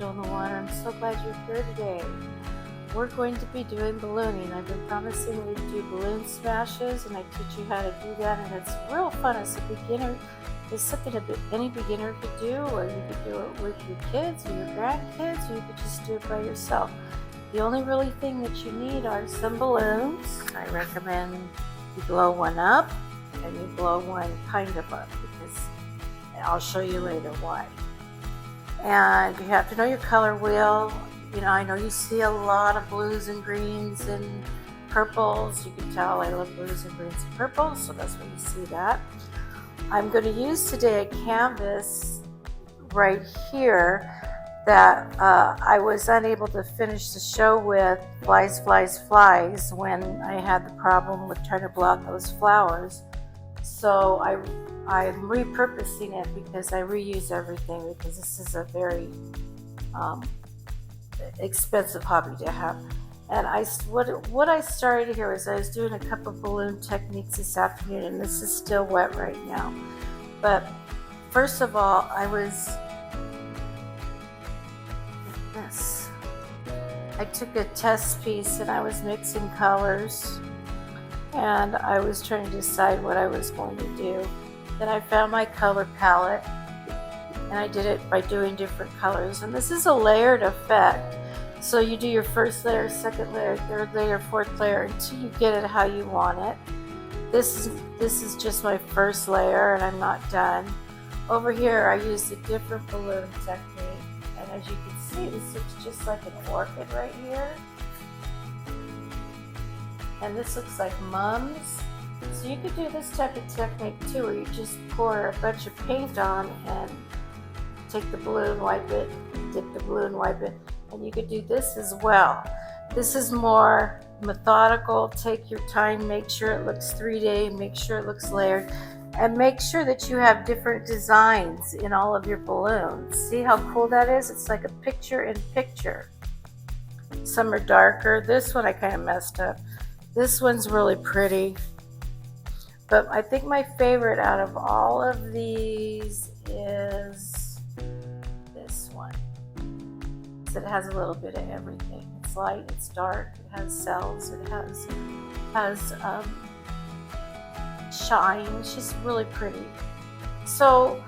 Angelinthewater. I'm so glad you're here today. We're going to be doing ballooning. I've been promising we do balloon smashes, and I teach you how to do that, and it's real fun as a beginner. It's something any beginner could do, or you could do it with your kids or your grandkids, or you could just do it by yourself. The only really thing that you need are some balloons. I recommend you blow one up and you blow one kind of up, because I'll show you later why. And you have to know your color wheel. You know, I know you see a lot of blues and greens and purples. You can tell I love blues and greens and purples, so that's where you see that. I'm going to use today a canvas right here that I was unable to finish the show with, Flies, Flies, Flies, when I had the problem with trying to block those flowers. So I'm repurposing it because I reuse everything, because this is a very expensive hobby to have. And what I started here is I was doing a couple of balloon techniques this afternoon, and this is still wet right now. But first of all, I took a test piece and I was mixing colors, and I was trying to decide what I was going to do. Then I found my color palette, and I did it by doing different colors. And this is a layered effect. So you do your first layer, second layer, third layer, fourth layer, until you get it how you want it. This is just my first layer, and I'm not done. Over here, I used a different balloon technique, and as you can see, this looks just like an orchid right here. And this looks like mums. So you could do this type of technique too, where you just pour a bunch of paint on and take the balloon, wipe it, dip the balloon, wipe it, and you could do this as well. This is more methodical. Take your time, make sure it looks 3D, make sure it looks layered, and make sure that you have different designs in all of your balloons. See how cool that is? It's like a picture in picture. Some are darker. This one I kind of messed up. This one's really pretty. But I think my favorite out of all of these is this one. So it has a little bit of everything. It's light, it's dark, it has cells, it has shine. It's just really pretty. So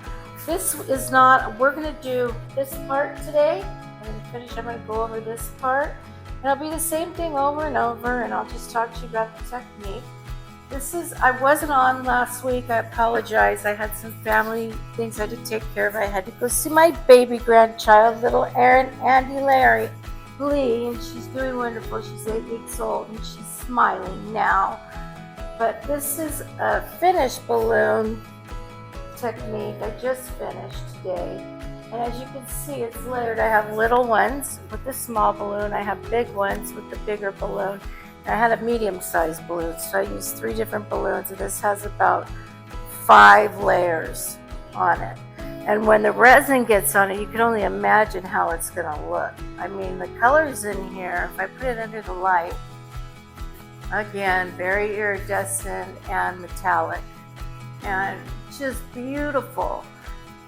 this is not, we're going to do this part today. I'm going to go over this part. And it'll be the same thing over and over, and I'll just talk to you about the technique. I wasn't on last week. I apologize. I had some family things I had to take care of. I had to go see my baby grandchild, little Andy Lee, and she's doing wonderful. She's 8 weeks old, and she's smiling now. But this is a finished balloon technique I just finished today. And as you can see, it's layered. I have little ones with the small balloon. I have big ones with the bigger balloon. I had a medium-sized balloon, so I used 3 different balloons, and this has about 5 layers on it. And when the resin gets on it, you can only imagine how it's going to look. I mean, the colors in here, if I put it under the light, again, very iridescent and metallic, and just beautiful.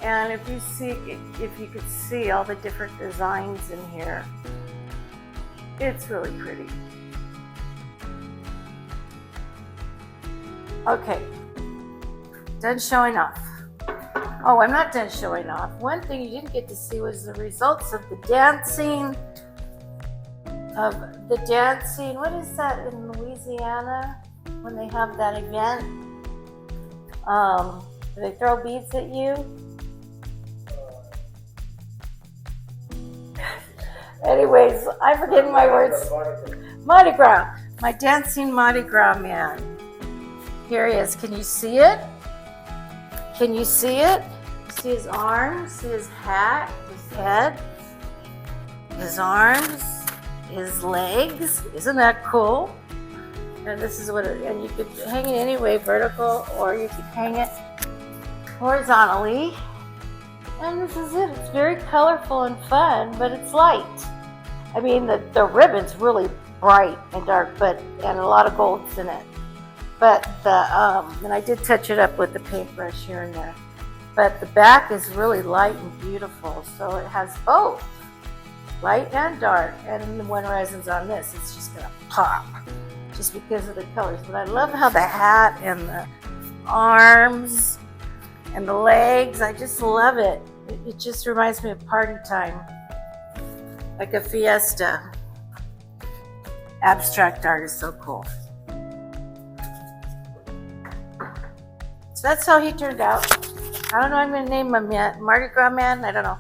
And if you could see all the different designs in here, it's really pretty. Okay, done showing off. Oh, I'm not done showing off. One thing you didn't get to see was the results of the dancing. What is that in Louisiana when they have that event? Do they throw beads at you? Anyways, I'm forgetting my words. Mardi Gras. My dancing Mardi Gras man. Here he is. Can you see it? Can you see it? See his arms, see his hat, his head, his arms, his legs. Isn't that cool? And this is and you could hang it any way, vertical, or you could hang it horizontally. And this is it. It's very colorful and fun, but it's light. I mean, the ribbon's really bright and dark, and a lot of golds in it. But and I did touch it up with the paintbrush here and there. But the back is really light and beautiful, so it has both. light and dark. And when resin's on this, it's just gonna pop, just because of the colors. But I love how the hat and the arms and the legs, I just love it. It just reminds me of party time, like a fiesta. Abstract art is so cool. So that's how he turned out. I don't know what I'm going to name him yet. Mardi Gras Man? I don't know.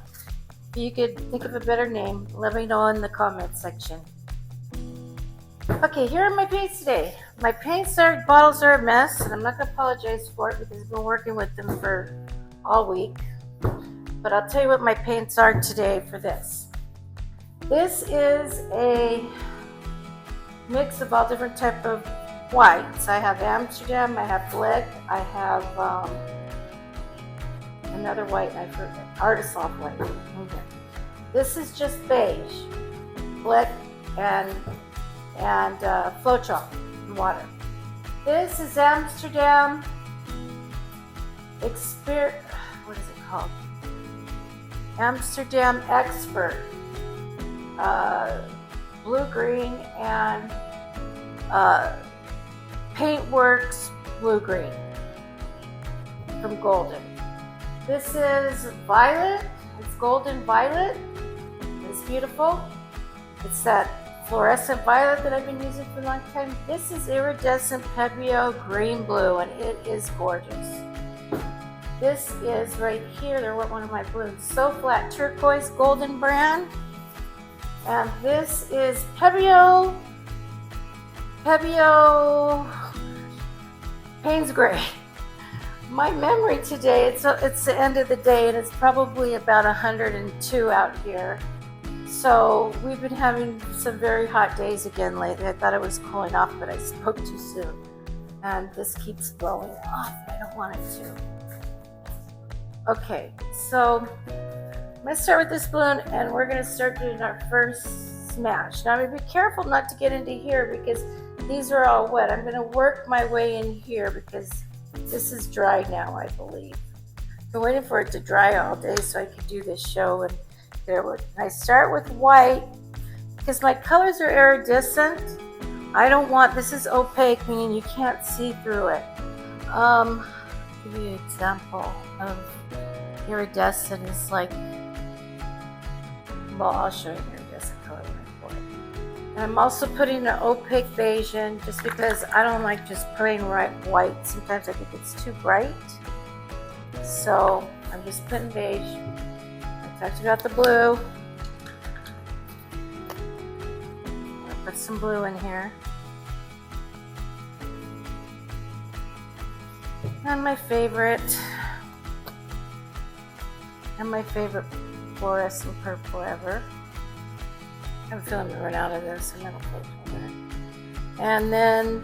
If you could think of a better name, let me know in the comments section. Okay, here are my paints today. My paints bottles are a mess, and I'm not going to apologize for it because I've been working with them for all week. But I'll tell you what my paints are today for this. This is a mix of all different type of whites. I have Amsterdam, I have Blick, I have another white, I forget, Artist Loft white. Okay. This is just beige, Blick, and flow chalk and water. This is Amsterdam what is it called? Amsterdam Expert, blue green, and Paintworks blue green from Golden. This is violet. It's golden violet. It's beautiful. It's that fluorescent violet that I've been using for a long time. This is Irridescent Pebeo green blue, and it is gorgeous. This is right here. They're one of my blues. So Flat Turquoise Golden brand. And this is Pebeo Paynes Gray. My memory today, it's the end of the day, and it's probably about 102 out here. So we've been having some very hot days again lately. I thought it was cooling off, but I spoke too soon. And this keeps blowing off. I don't want it to. Okay, so let's start with this balloon, and we're going to start doing our first smash. Now I'm going to be careful not to get into here because these are all wet. I'm going to work my way in here because this is dry now, I believe. I've been waiting for it to dry all day so I could do this show. And I start with white because my colors are iridescent. I don't want, this is opaque, meaning you can't see through it. I'll give you an example of iridescent is like, well, I'll show you iridescent color when I pour it. And I'm also putting an opaque beige in just because I don't like just plain white. Sometimes I think it's too bright. So I'm just putting beige. I talked about the blue. I'll put some blue in here. And my favorite fluorescent purple ever. I have a feeling I'm gonna run out of this, and then I'll put it in there. And then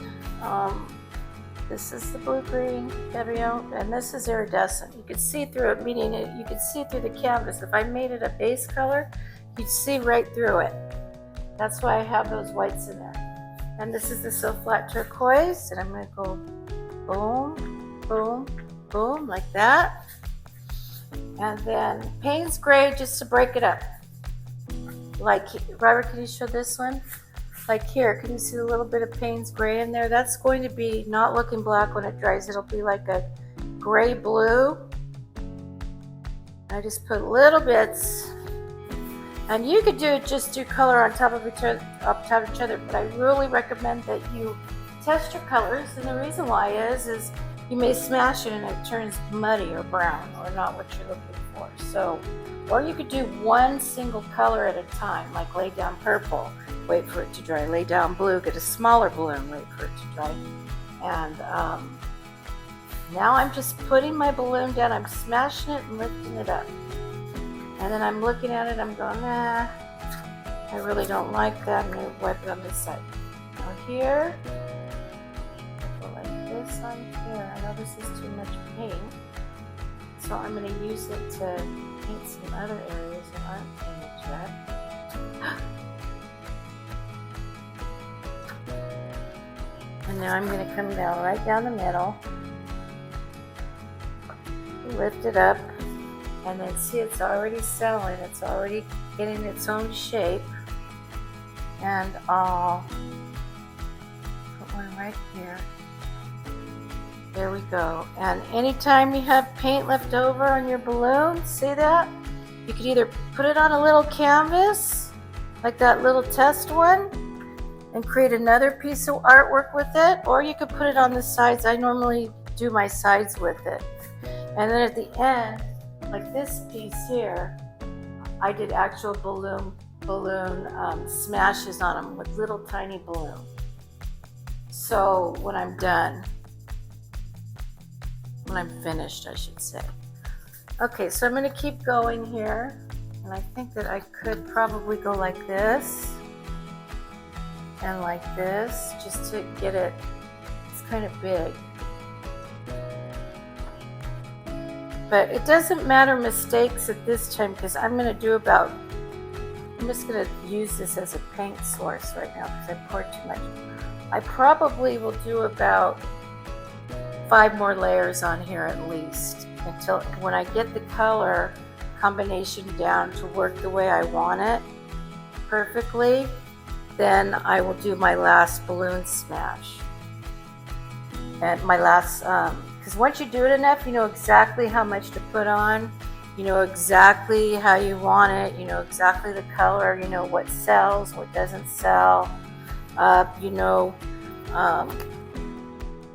this is the blue green Pebeo, and this is iridescent. You can see through it, meaning you can see through the canvas. If I made it a base color, you'd see right through it. That's why I have those whites in there. And this is the So Flat Turquoise, and I'm gonna go boom, boom, boom, like that. And then Paynes Gray, just to break it up. Like, Robert, can you show this one? Like here, can you see a little bit of Paynes Gray in there? That's going to be not looking black when it dries. It'll be like a gray blue. I just put little bits. And you could just do color on top of each other, but I really recommend that you test your colors. And the reason why is you may smash it and it turns muddy or brown or not what you're looking for. So, or you could do one single color at a time, like lay down purple, wait for it to dry, lay down blue, get a smaller balloon, wait for it to dry. And now I'm just putting my balloon down, I'm smashing it and lifting it up. And then I'm looking at it, I'm going, nah, I really don't like that. I'm going to wipe it on this side. Now here, go like this on here. I know this is too much paint, so I'm going to use it to paint some other areas that aren't painted yet. And now I'm going to come down right down the middle, lift it up, And then see, it's already settling, it's already getting its own shape. And I'll put one right here. There we go. And anytime you have paint left over on your balloon, see that? You could either put it on a little canvas, like that little test one, and create another piece of artwork with it, or you could put it on the sides. I normally do my sides with it. And then at the end, like this piece here, I did actual balloon smashes on them with little tiny balloons. So when I'm done, when I'm finished, I should say. Okay, so I'm going to keep going here, and I think that I could probably go like this and like this, just to get it. It's kind of big. But it doesn't matter mistakes at this time, because I'm just going to use this as a paint source right now because I poured too much. I probably will do about 5 more layers on here at least, until when I get the color combination down to work the way I want it perfectly, then I will do my last balloon smash. And my last, because once you do it enough, you know exactly how much to put on, you know exactly how you want it, you know exactly the color, you know what sells, what doesn't sell, you know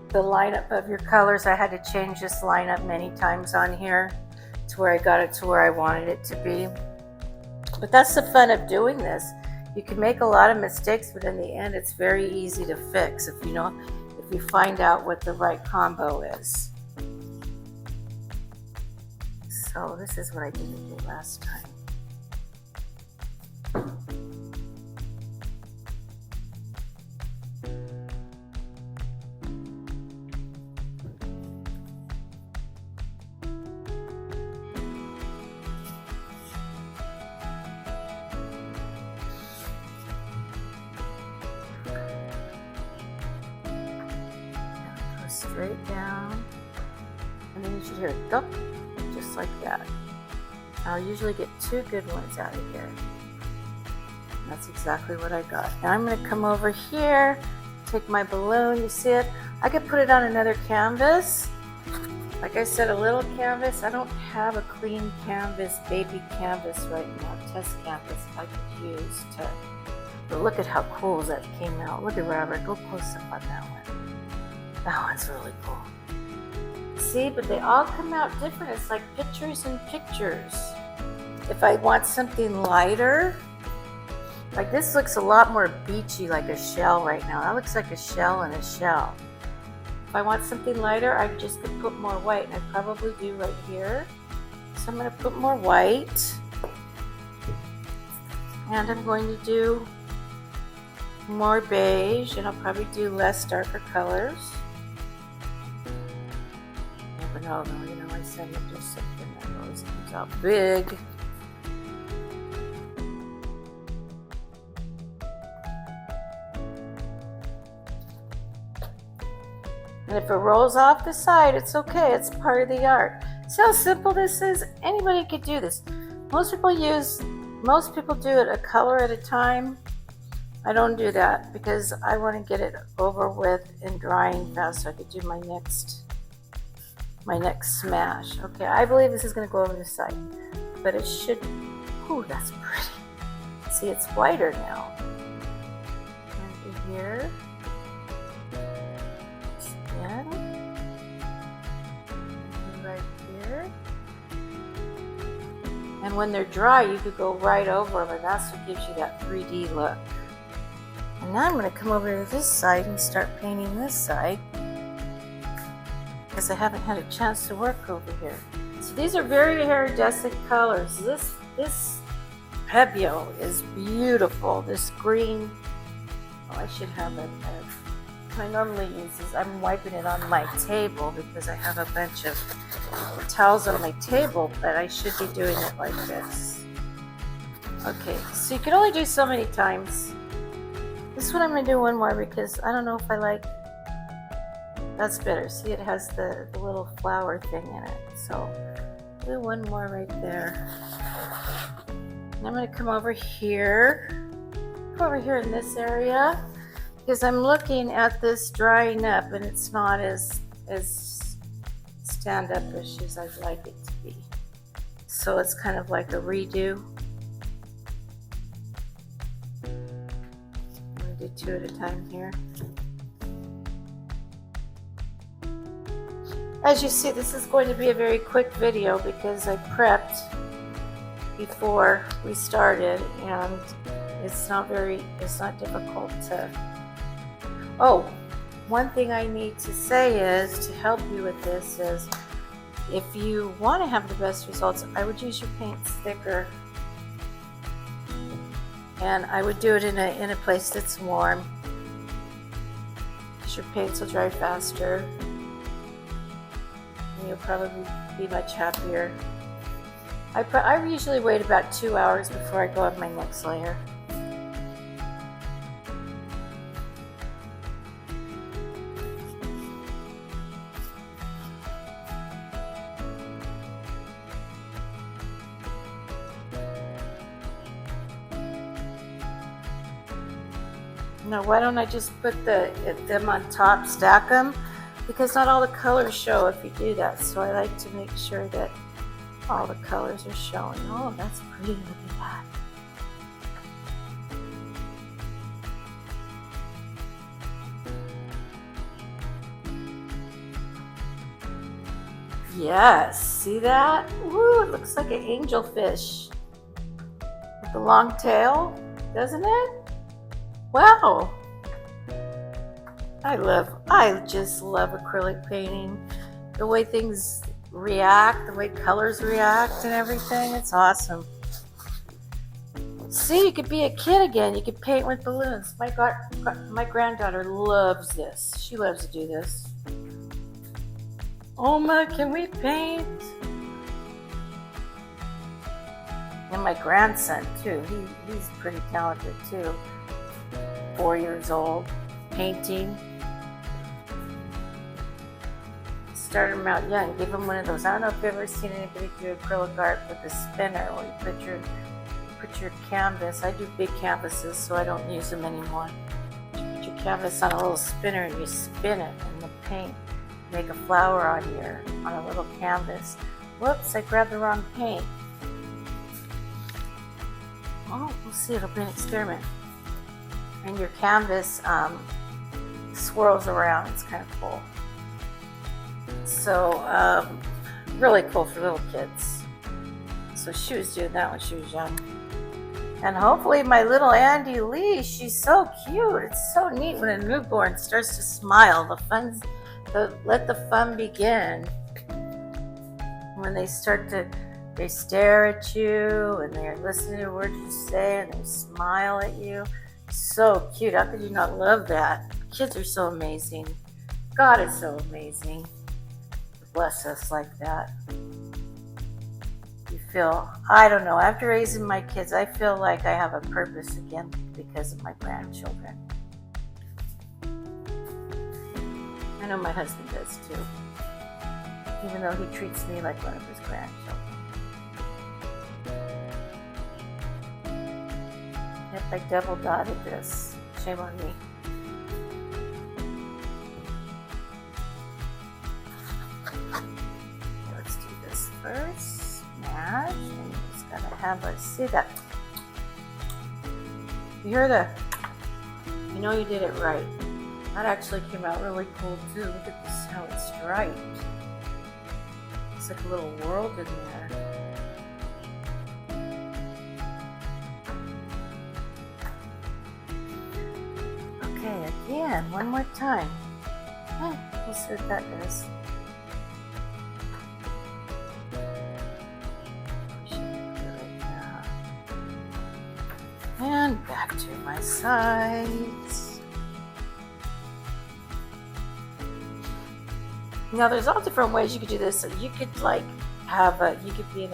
the lineup of your colors. I had to change this lineup many times on here to where I got it to where I wanted it to be. But that's the fun of doing this. You can make a lot of mistakes, but in the end it's very easy to fix if you find out what the right combo is. So this is what I didn't do last time. Straight down, and then you should hear a thump, just like that. I'll usually get 2 good ones out of here. And that's exactly what I got. Now I'm going to come over here, take my balloon. You see it? I could put it on another canvas. Like I said, a little canvas. I don't have a clean canvas, baby canvas right now, test canvas I could use to. But look at how cool that came out. Look at Robert. Go close up on that one. That one's really cool. See, but they all come out different. It's like pictures and pictures. If I want something lighter, like this looks a lot more beachy, like a shell right now. That looks like a shell in a shell. If I want something lighter, I just could put more white, and I probably do right here. So I'm going to put more white. And I'm going to do more beige, and I'll probably do less darker colors. No, you know, I said it just something that always comes out big. And if it rolls off the side, it's okay. It's part of the art. See how simple this is? Anybody could do this. Most people do it a color at a time. I don't do that because I want to get it over with and drying fast so I could do my next smash. Okay, I believe this is going to go over the side, but it should. Ooh, that's pretty. See, it's whiter now. Right here. Again. Right here. And when they're dry, you could go right over them, and that's what gives you that 3D look. And now I'm going to come over to this side and start painting this side, because I haven't had a chance to work over here. So these are very iridescent colors. This Pebeo is beautiful. This green, I should have it. I normally use this. I'm wiping it on my table because I have a bunch of towels on my table, but I should be doing it like this. Okay, so you can only do so many times. This one I'm going to do one more because I don't know if I like. That's better. See, it has the little flower thing in it. So Do one more right there. And I'm going to come over here in this area, because I'm looking at this drying up and it's not as stand-up-ish as I'd like it to be. So it's kind of like a redo. I'm going to do 2 at a time here. As you see, this is going to be a very quick video because I prepped before we started, and it's not difficult to. Oh, one thing I need to say is, to help you with this, is if you want to have the best results, I would use your paints thicker, and I would do it in a place that's warm, because your paints will dry faster. You'll probably be much happier. I usually wait about 2 hours before I go on my next layer. Now, why don't I just put them on top, stack them? Because not all the colors show if you do that, so I like to make sure that all the colors are showing. Oh, that's pretty. Look at that. Yes, see that? Woo, it looks like an angelfish with the long tail, doesn't it? Wow. I just love acrylic painting. The way things react, the way colors react and everything, it's awesome. See, you could be a kid again. You could paint with balloons. My granddaughter loves this. She loves to do this. Oma, can we paint? And my grandson too. He's pretty talented too. 4 years old, painting. Started him out young. Give him one of those. I don't know if you've ever seen anybody do acrylic art with a spinner, where you put your canvas. I do big canvases, so I don't use them anymore. You put your canvas on a little spinner and you spin it in the paint. Make a flower on a little canvas. Whoops! I grabbed the wrong paint. Oh, we'll see. It'll be an experiment. And your canvas swirls around. It's kind of cool. So, really cool for little kids. So she was doing that when she was young. And hopefully my little Andy Lee, she's so cute. It's so neat when a newborn starts to smile. Let the fun begin. When they they stare at you and they're listening to words you say and they smile at you. So cute. How could you not love that? Kids are so amazing. God is so amazing. Bless us like that. You feel, I don't know, after raising my kids, I feel like I have a purpose again because of my grandchildren. I know my husband does too, even though he treats me like one of his grandchildren. Yep, I double dotted this. Shame on me. First, smash, and you just gotta have a, see that? You hear you know you did it right. That actually came out really cool too. Look at this, how it's striped. It's like a little world in there. Okay, again, one more time. We'll see what that does. And back to my sides. Now there's all different ways you could do this. So you could you could be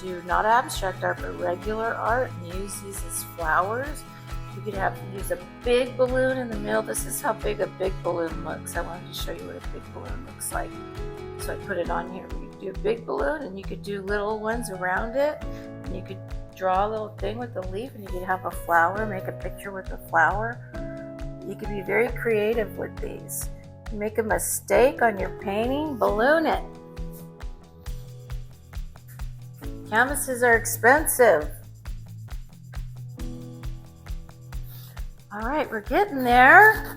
do not abstract art, but regular art and use these as flowers. You could use a big balloon in the middle. This is how big a big balloon looks. I wanted to show you what a big balloon looks like. So I put it on here where you could do a big balloon, and you could do little ones around it, and you could draw a little thing with the leaf, and you could have a flower, make a picture with the flower. You could be very creative with these. You make a mistake on your painting, balloon it. Canvases are expensive. All right, we're getting there.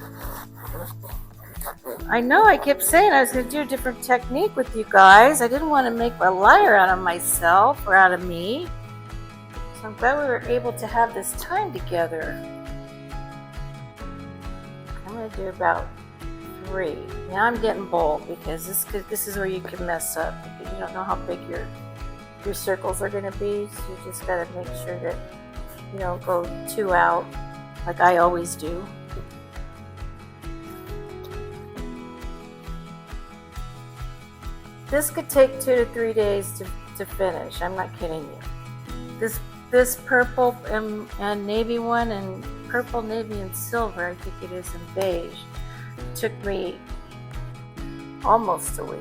I know I kept saying I was going to do a different technique with you guys. I didn't want to make a liar out of myself or out of me. So I'm glad we were able to have this time together. I'm going to do about 3. Now I'm getting bold because this is where you can mess up because you don't know how big your circles are going to be. So you just got to make sure that you don't go 2 out like I always do. This could take 2 to 3 days to finish. I'm not kidding you. This purple and navy one, and purple, navy, and silver, I think it is, and beige, took me almost a week.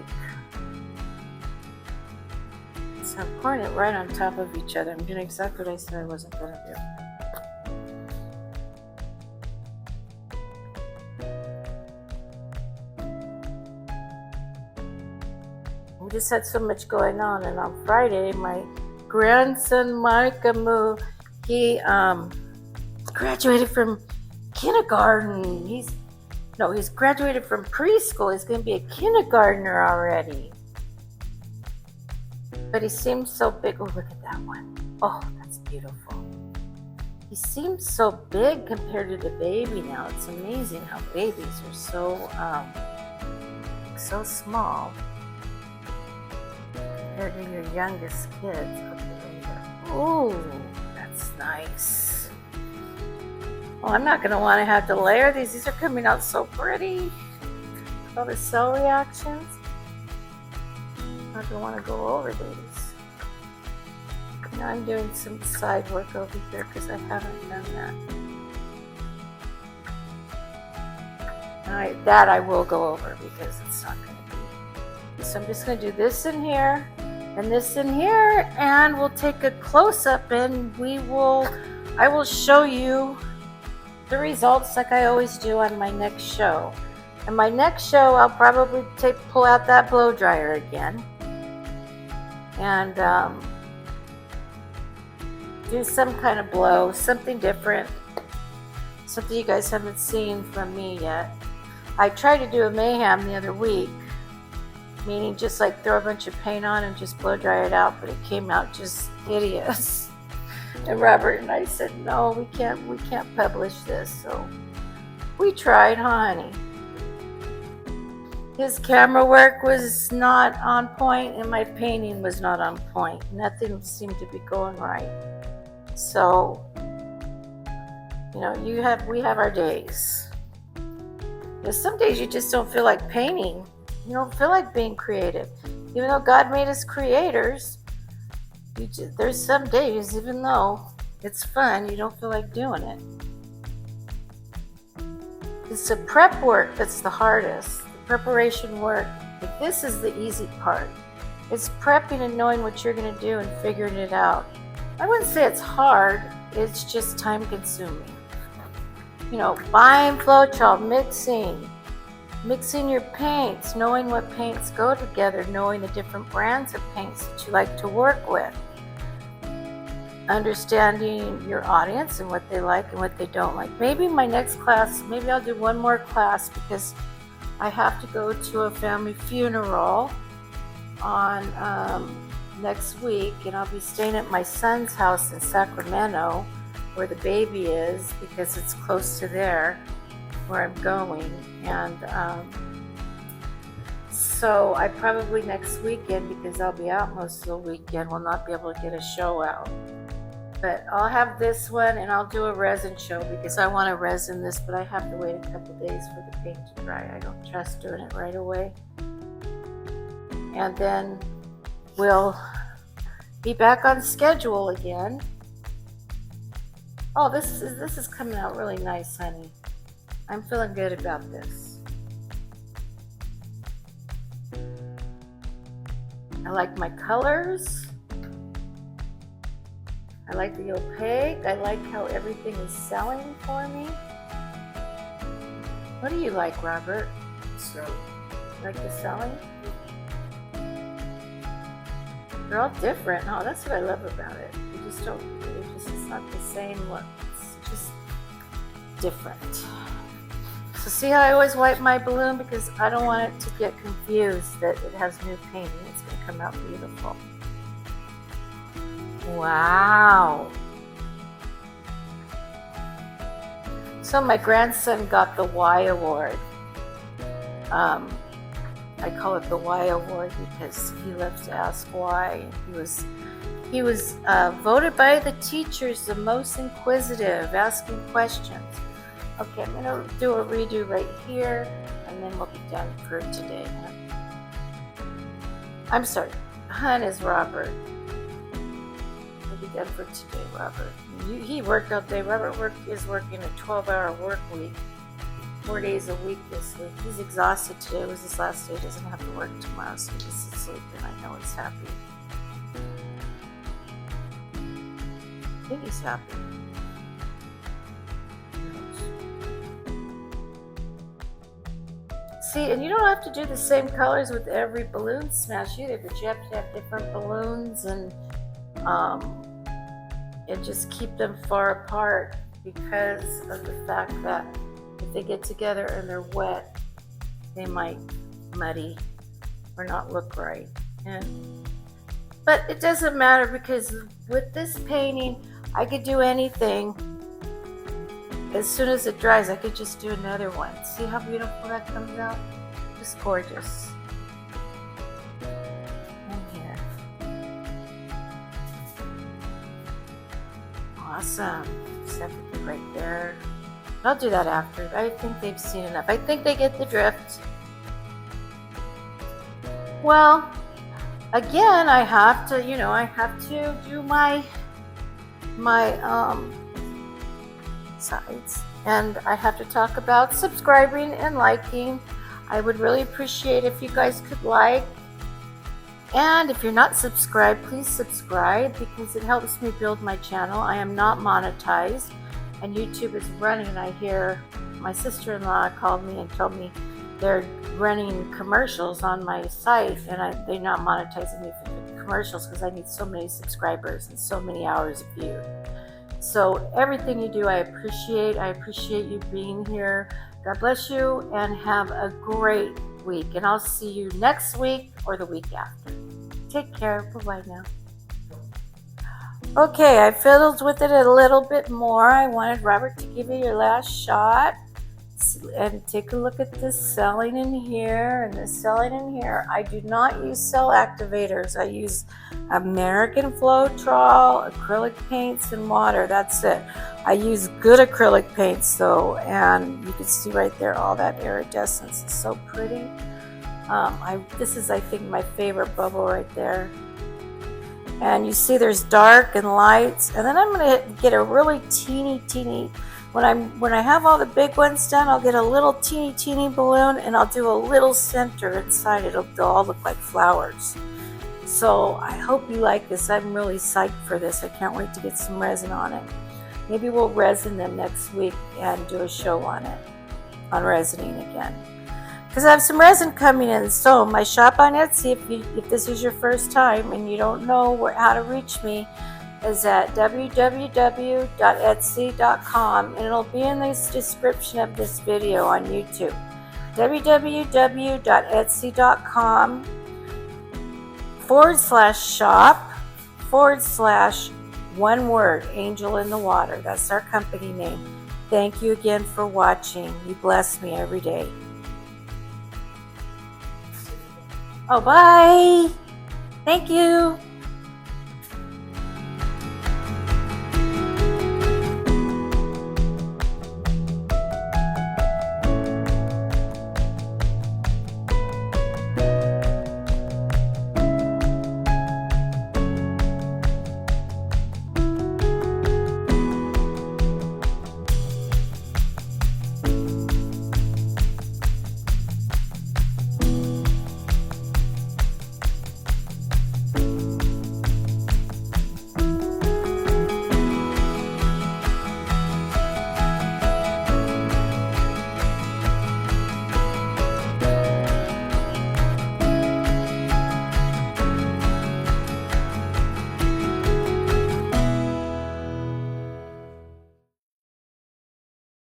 So I'm pouring it right on top of each other. I'm doing exactly what I said I wasn't going to do. We just had so much going on, and on Friday, my grandson Micah he graduated from kindergarten. He's graduated from preschool. He's going to be a kindergartner already. But he seems so big. Oh, look at that one. Oh, that's beautiful. He seems so big compared to the baby now. It's amazing how babies are so small compared to your youngest kids. Ooh, that's nice. Well, I'm not going to want to have to layer these. These are coming out so pretty. All the cell reactions. I'm not going to want to go over these. Now I'm doing some side work over here because I haven't done that. Alright, that I will go over because it's not going to be. So I'm just going to do this in here and this in here, and we'll take a close-up, and I will show you the results like I always do on my next show. And my next show, I'll probably pull out that blow dryer again and do some kind of blow, something different, something you guys haven't seen from me yet. I tried to do a mayhem the other week, meaning just like throw a bunch of paint on and just blow dry it out, but it came out just hideous. And Robert and I said, no, we can't publish this. So we tried, honey. His camera work was not on point, and my painting was not on point. Nothing seemed to be going right. So, we have our days. Some days you just don't feel like painting. You don't feel like being creative. Even though God made us creators, there's some days, even though it's fun, you don't feel like doing it. It's the prep work that's the hardest. The preparation work. This is the easy part. It's prepping and knowing what you're going to do and figuring it out. I wouldn't say it's hard. It's just time consuming. Buying Floetrol, mixing your paints, knowing what paints go together, knowing the different brands of paints that you like to work with, understanding your audience and what they like and what they don't like. Maybe my next class, maybe I'll do one more class because I have to go to a family funeral on next week, and I'll be staying at my son's house in Sacramento where the baby is because it's close to there where I'm going. And so I probably next weekend, because I'll be out most of the weekend, will not be able to get a show out. But I'll have this one, and I'll do a resin show because I want to resin this, but I have to wait a couple days for the paint to dry. I don't trust doing it right away. And then we'll be back on schedule again. Oh, this is coming out really nice, honey. I'm feeling good about this. I like my colors. I like the opaque. I like how everything is selling for me. What do you like, Robert? So, Like the selling? They're all different. Oh, that's what I love about it. It's not the same look. It's just different. So see how I always wipe my balloon because I don't want it to get confused that it has new painting. It's going to come out beautiful. Wow. So my grandson got the Y Award. I call it the Y Award because he loves to ask why. He was voted by the teachers the most inquisitive, asking questions. Okay, I'm gonna do a redo right here, and then we'll be done for today. I'm sorry, Hun is Robert. We'll be done for today, Robert. He worked all day. Robert is working a 12-hour work week. 4 days a week this week. He's exhausted today. It was his last day. He doesn't have to work tomorrow, so he's asleep, and I know he's happy. I think he's happy. See, and you don't have to do the same colors with every balloon smash either, but you have to have different balloons and just keep them far apart because of the fact that if they get together and they're wet, they might muddy or not look right. But it doesn't matter because with this painting, I could do anything. As soon as it dries, I could just do another one. See how beautiful that comes out? Just gorgeous. And here. Awesome. Just everything right there. I'll do that after. I think they've seen enough. I think they get the drift. Well, again, I have to do my sides, and I have to talk about subscribing and liking. I would really appreciate if you guys could like, and if you're not subscribed, please subscribe because it helps me build my channel. I am not monetized, and YouTube is running. I hear my sister-in-law called me and told me they're running commercials on my site, and they're not monetizing me for the commercials because I need so many subscribers and so many hours of view. So everything you do, I appreciate. I appreciate you being here. God bless you and have a great week. And I'll see you next week or the week after. Take care. Bye-bye now. Okay, I fiddled with it a little bit more. I wanted Robert to give you your last shot. And take a look at this selling in here and this selling in here. I do not use cell activators. I use American Floetrol, acrylic paints, and water. That's it. I use good acrylic paints though, and you can see right there all that iridescence. It's so pretty. This is, I think, my favorite bubble right there. And you see there's dark and lights. And then I'm going to get a really teeny when I have all the big ones done, I'll get a little teeny balloon and I'll do a little center inside it. They'll all look like flowers. So I hope you like this. I'm really psyched for this. I can't wait to get some resin on it. Maybe we'll resin them next week and do a show on it, on resining again. Because I have some resin coming in. So my shop on Etsy, if this is your first time and you don't know how to reach me, is at www.etsy.com, and it'll be in the description of this video on YouTube. www.etsy.com/shop/one word, Angelinthewater. That's our company name. Thank you again for watching. You bless me every day. Oh, bye. Thank you.